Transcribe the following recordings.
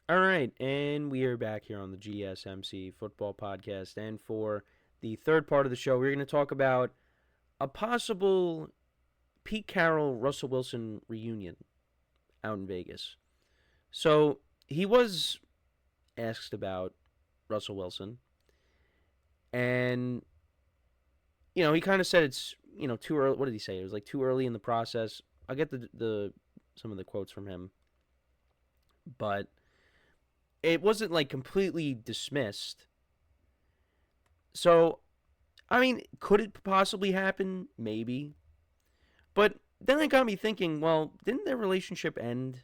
All right, and we are back here on the GSMC football podcast. And for the third part of the show, we're going to talk about a possible Pete Carroll Russell Wilson reunion out in Vegas. So he was asked about Russell Wilson, and he kind of said it's too early. What did he say? It was like too early in the process. I'll get the some of the quotes from him, but it wasn't like completely dismissed. So I mean, could it possibly happen? Maybe. But then it got me thinking, well, didn't their relationship end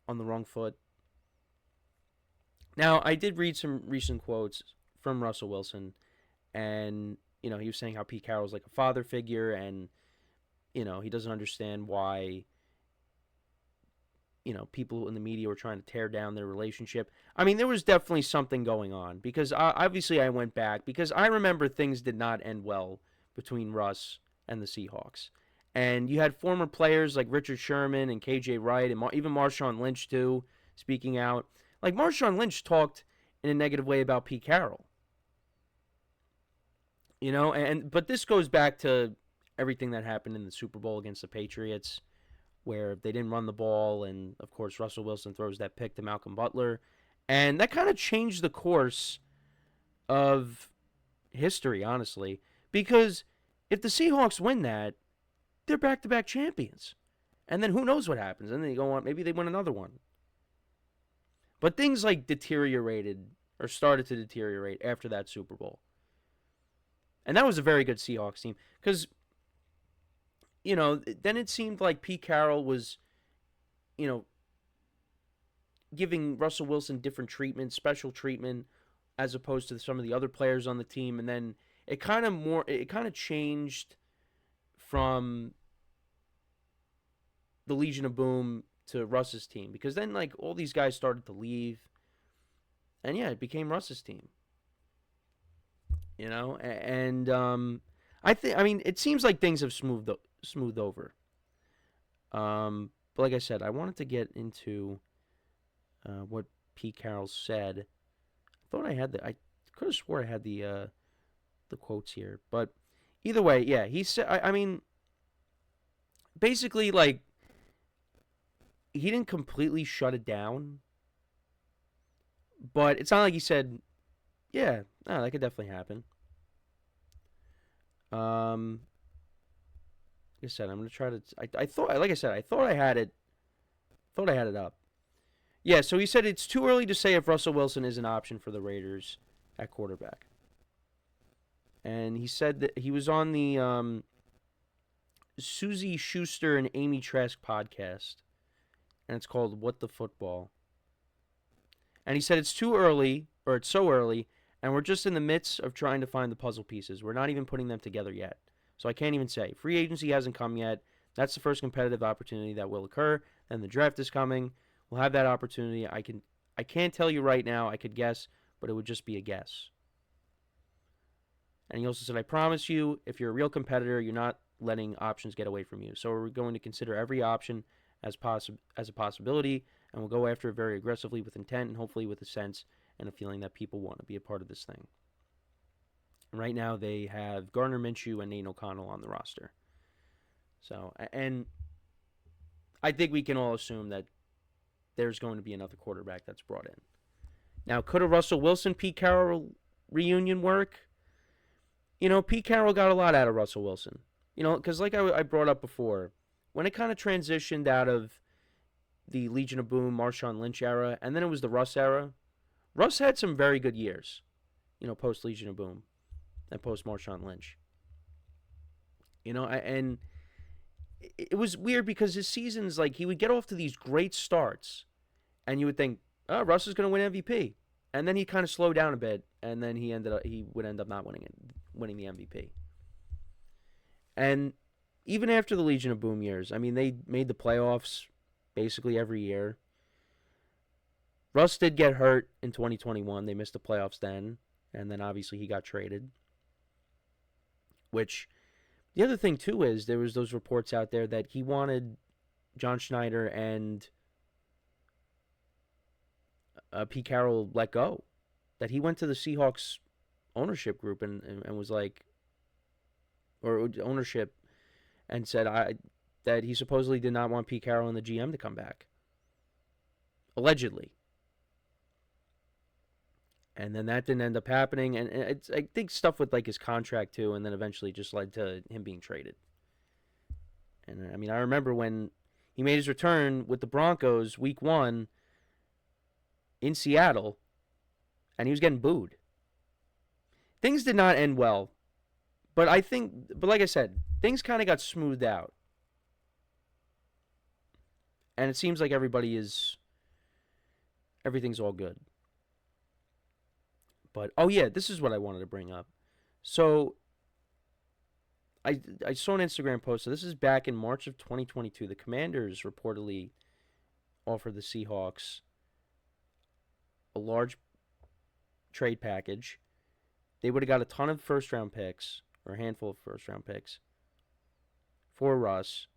on the wrong foot? Now, I did read some recent quotes from Russell Wilson, and, he was saying how Pete Carroll's like a father figure, and, he doesn't understand why, people in the media were trying to tear down their relationship. I mean, there was definitely something going on because obviously I went back because I remember things did not end well between Russ and the Seahawks. And you had former players like Richard Sherman and KJ Wright and even Marshawn Lynch too speaking out. Like Marshawn Lynch talked in a negative way about Pete Carroll. And but this goes back to everything that happened in the Super Bowl against the Patriots where they didn't run the ball, and of course Russell Wilson throws that pick to Malcolm Butler, and that kind of changed the course of history, honestly, because if the Seahawks win that, they're back-to-back champions, and then who knows what happens? And then they go on, maybe they win another one. But things like deteriorated or started to deteriorate after that Super Bowl, and that was a very good Seahawks team because then it seemed like Pete Carroll was, you know, giving Russell Wilson different treatment, special treatment, as opposed to some of the other players on the team. And then it kind of changed from the Legion of Boom to Russ's team because then like all these guys started to leave, and yeah, it became Russ's team. And I mean, it seems like things have smoothed over. But like I said, I wanted to get into what Pete Carroll said. I thought I could have swore I had the quotes here, but either way, yeah, he said. I mean, basically, like he didn't completely shut it down, but it's not like he said, "Yeah, no, that could definitely happen." Like I said, I'm gonna try to. I thought, like I said, I thought I had it. Thought I had it up. Yeah, so he said it's too early to say if Russell Wilson is an option for the Raiders at quarterback. And he said that he was on the Susie Schuster and Amy Trask podcast, and it's called What the Football. And he said it's too early, or it's so early, and we're just in the midst of trying to find the puzzle pieces. We're not even putting them together yet. So I can't even say. Free agency hasn't come yet. That's the first competitive opportunity that will occur. Then the draft is coming. We'll have that opportunity. I can't tell you right now. I could guess, but it would just be a guess. And he also said, I promise you, if you're a real competitor, you're not letting options get away from you. So we're going to consider every option as a possibility, and we'll go after it very aggressively with intent and hopefully with a sense and a feeling that people want to be a part of this thing. And right now they have Gardner Minshew and Nate O'Connell on the roster. So, and I think we can all assume that there's going to be another quarterback that's brought in. Now, could a Russell Wilson Pete Carroll reunion work? Pete Carroll got a lot out of Russell Wilson. Because like I brought up before, when it kind of transitioned out of the Legion of Boom, Marshawn Lynch era, and then it was the Russ era, Russ had some very good years, post Legion of Boom and post Marshawn Lynch. And it was weird because his seasons, like, he would get off to these great starts, and you would think, oh, Russ is going to win MVP. And then he kind of slowed down a bit, and then he would end up not winning the MVP. And even after the Legion of Boom years, I mean, they made the playoffs basically every year. Russ did get hurt in 2021. They missed the playoffs then, and then obviously he got traded. Which, the other thing too is there was those reports out there that he wanted John Schneider and Pete Carroll let go. That he went to the Seahawks ownership group and was like, or ownership, and said that he supposedly did not want Pete Carroll and the GM to come back. Allegedly. And then that didn't end up happening. And it's, I think stuff with like his contract too, and then eventually just led to him being traded. And I mean, I remember when he made his return with the Broncos week 1 in Seattle, and he was getting booed. Things did not end well. But like I said, things kind of got smoothed out. And it seems like everything's all good. But, oh yeah, this is what I wanted to bring up. So, I saw an Instagram post. So this is back in March of 2022. The Commanders reportedly offered the Seahawks a large trade package. They would have got a ton of first-round picks, or a handful of first-round picks, for Russ.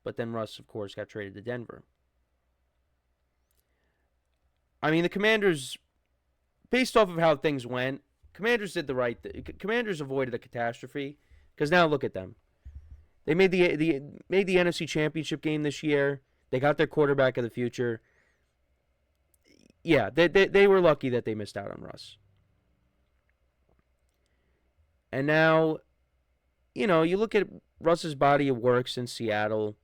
But then Russ, of course, got traded to Denver. I mean, the Commanders, based off of how things went, Commanders did the right thing. Commanders avoided a catastrophe. Because now look at them. They made the NFC Championship game this year. They got their quarterback of the future. Yeah, they were lucky that they missed out on Russ. And now, you look at Russ's body of work since Seattle.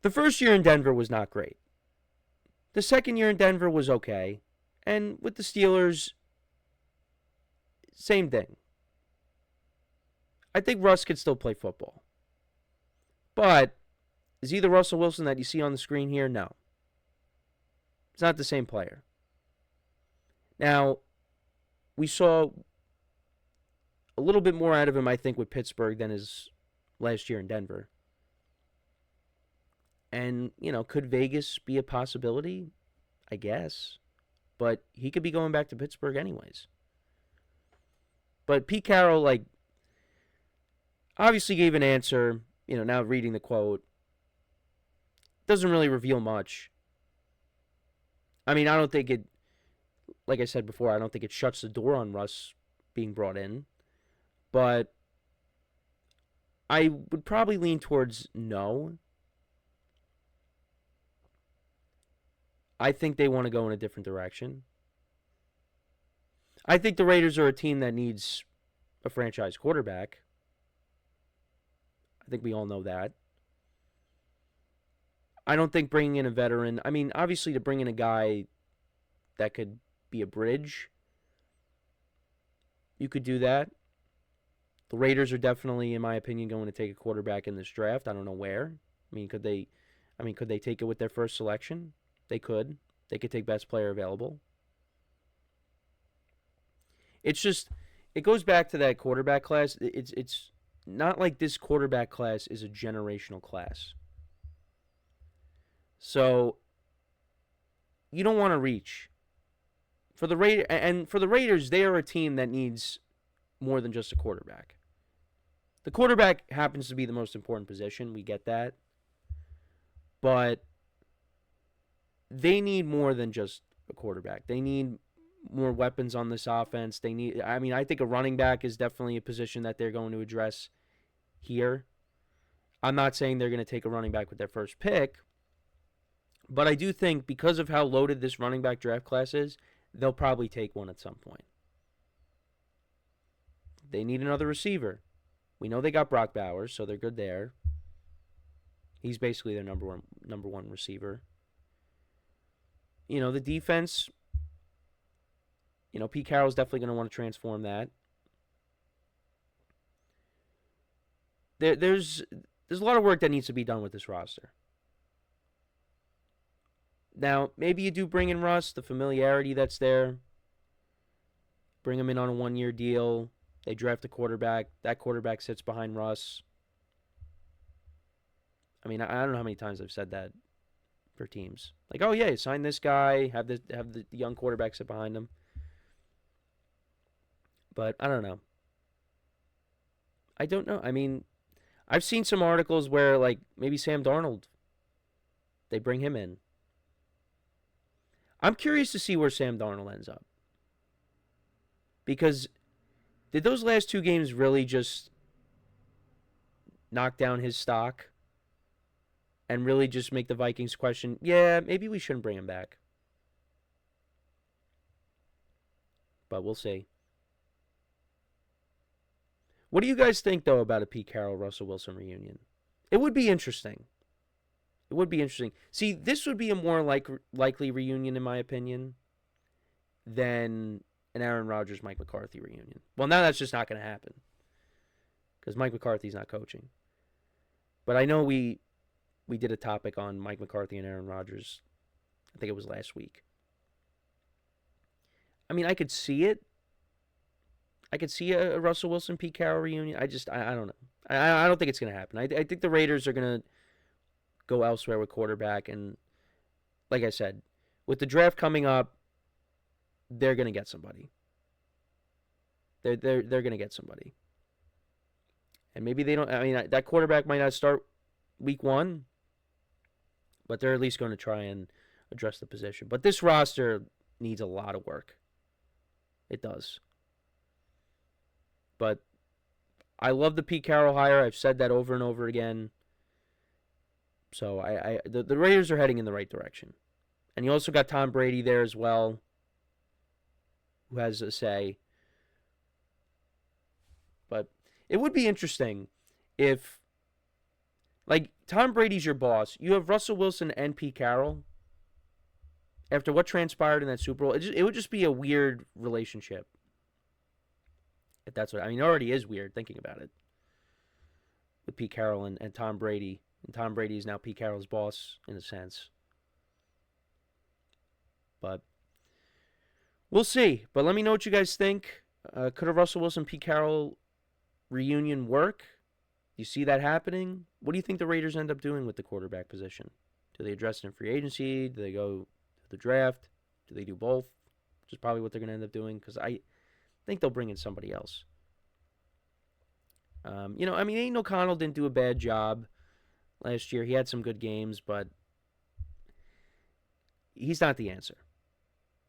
The first year in Denver was not great. The second year in Denver was okay. And with the Steelers, same thing. I think Russ could still play football. But is he the Russell Wilson that you see on the screen here? No. It's not the same player. Now, we saw a little bit more out of him, I think, with Pittsburgh than his last year in Denver. And, could Vegas be a possibility? I guess. But he could be going back to Pittsburgh anyways. But Pete Carroll, obviously gave an answer, now reading the quote. Doesn't really reveal much. I mean, I don't think it, like I said before, I don't think it shuts the door on Russ being brought in. But I would probably lean towards no. I think they want to go in a different direction. I think the Raiders are a team that needs a franchise quarterback. I think we all know that. I don't think bringing in a veteran, I mean, obviously to bring in a guy that could be a bridge, you could do that. The Raiders are definitely, in my opinion, going to take a quarterback in this draft. I don't know where. Could they take it with their first selection? They could. They could take best player available. It's just, it goes back to that quarterback class. It's not like this quarterback class is a generational class. So, you don't want to reach. For the Raiders, they are a team that needs more than just a quarterback. The quarterback happens to be the most important position. We get that. But they need more than just a quarterback. They need more weapons on this offense. I think a running back is definitely a position that they're going to address here. I'm not saying they're going to take a running back with their first pick, but I do think because of how loaded this running back draft class is, they'll probably take one at some point. They need another receiver. We know they got Brock Bowers, so they're good there. He's basically their number one receiver. The defense, Pete Carroll's definitely going to want to transform that. There's a lot of work that needs to be done with this roster. Now, maybe you do bring in Russ, the familiarity that's there. Bring him in on a 1-year deal. They draft a quarterback. That quarterback sits behind Russ. I mean, I don't know how many times I've said that for teams. Like, oh yeah, sign this guy, have the young quarterback sit behind him. But I don't know. I don't know. I mean, I've seen some articles where maybe Sam Darnold, they bring him in. I'm curious to see where Sam Darnold ends up. Because did those last 2 games really just knock down his stock and really just make the Vikings question, yeah, maybe we shouldn't bring him back? But we'll see. What do you guys think, though, about a Pete Carroll, Russell Wilson reunion? It would be interesting. It would be interesting. See, this would be a more likely reunion, in my opinion, than an Aaron Rodgers, Mike McCarthy reunion. Well, now that's just not going to happen because Mike McCarthy's not coaching. But I know we did a topic on Mike McCarthy and Aaron Rodgers. I think it was last week. I mean, I could see it. I could see a Russell Wilson, Pete Carroll reunion. I don't know. I don't think it's going to happen. I think the Raiders are going to go elsewhere with quarterback. And like I said, with the draft coming up, they're going to get somebody. They're going to get somebody. And maybe they don't. I mean, that quarterback might not start week 1, but they're at least going to try and address the position. But this roster needs a lot of work. It does. But I love the Pete Carroll hire. I've said that over and over again. So the Raiders are heading in the right direction. And you also got Tom Brady there as well, who has a say. But it would be interesting if, like, Tom Brady's your boss. You have Russell Wilson and Pete Carroll. After what transpired in that Super Bowl, it would just be a weird relationship. If that's what I mean, it already is weird thinking about it. With Pete Carroll and Tom Brady. And Tom Brady is now Pete Carroll's boss, in a sense. But we'll see. But let me know what you guys think. Could a Russell Wilson, Pete Carroll reunion work? Do you see that happening? What do you think the Raiders end up doing with the quarterback position? Do they address it in free agency? Do they go to the draft? Do they do both? Which is probably what they're going to end up doing, because I think they'll bring in somebody else. I mean, Aiden O'Connell didn't do a bad job last year. He had some good games, but he's not the answer.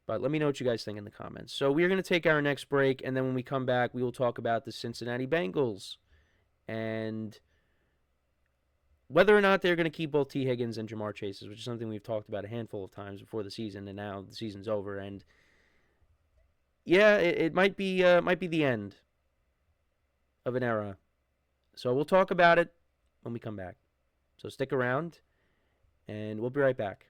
But let me know what you guys think in the comments. So we are going to take our next break, and then when we come back, we will talk about the Cincinnati Bengals and whether or not they're going to keep both T. Higgins and Jamar Chase, which is something we've talked about a handful of times before the season, and now the season's over. And yeah, it might be the end of an era. So we'll talk about it when we come back. So stick around, and we'll be right back.